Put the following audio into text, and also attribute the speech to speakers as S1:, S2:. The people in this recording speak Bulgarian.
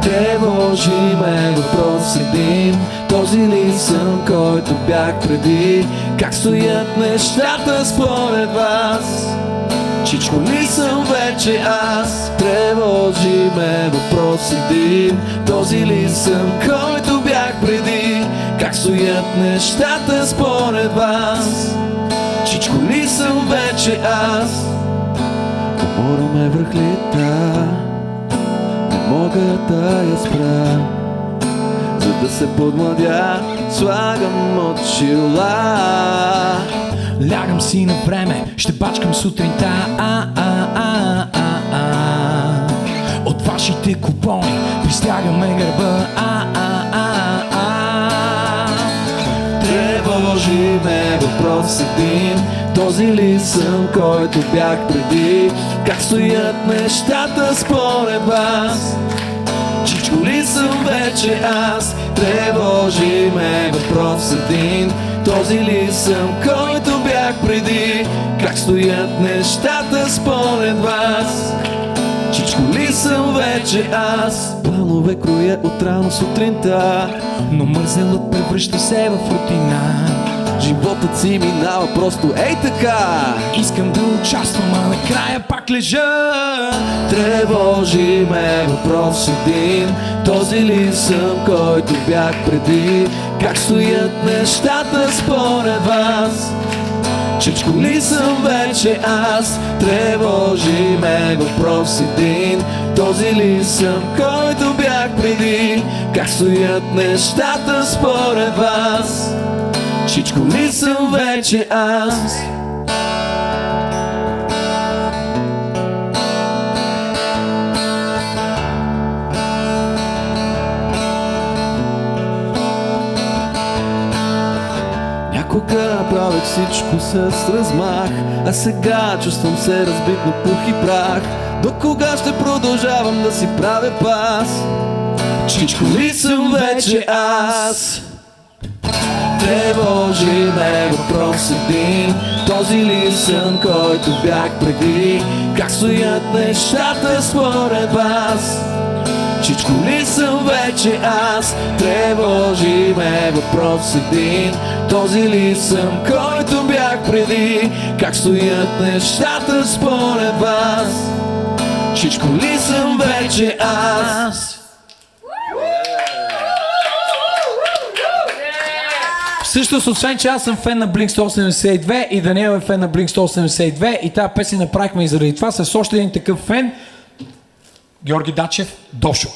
S1: Тревожи ме въпрос един, този ли съм, който бях преди? Как стоят нещата според вас? Чичко ли съм вече аз? Тревожи ме въпрос един, този ли съм, който бях преди? Как стоят нещата според вас? Чичко ли съм вече аз? Умора ме връхлита, не мога да я спра. За да се подмладя, слагам очила.
S2: Лягам си на време, ще бачкам сутринта. От вашите купони пристягаме гърба.
S1: Тревожи ме въпрос един, този ли съм, който бях преди? Как стоят нещата според вас? Чичко ли съм вече аз? Тревожи ме въпрос един, този ли съм, който бях преди? Как стоят нещата според вас? Чичко ли съм вече аз? Планове кроя от рано сутринта,
S2: но мързелът превръща се в рутина.
S1: животът си минава просто ей така.
S2: Искам да участвам, а накрая пак лежа.
S1: Тревожи ме въпрос един, този ли съм, който бях преди? Как стоят нещата според вас? Чичко ли съм вече аз? Тревожи ме въпрос един, този ли съм, който бях преди? Как стоят нещата според вас? Чичко ли съм вече аз? Някога правех всичко с размах, а сега чувствам се разбит на пух и прах. До кога ще продължавам да си правя пас? Чичко ли съм вече аз? Тревожи ме въпрос един, този ли съм, който бях преди? Как стоят нещата според вас? Чичко ли съм вече аз? Тревожи ме въпрос един, този ли съм, който бях преди? Как стоят нещата според вас? Чичко ли съм вече аз?
S2: Всъщност, освен че аз съм фен на Blink-182 и Даниел е фен на Blink-182 и тази песен направихме и заради това с още един такъв фен, Георги Дачев, Дошо.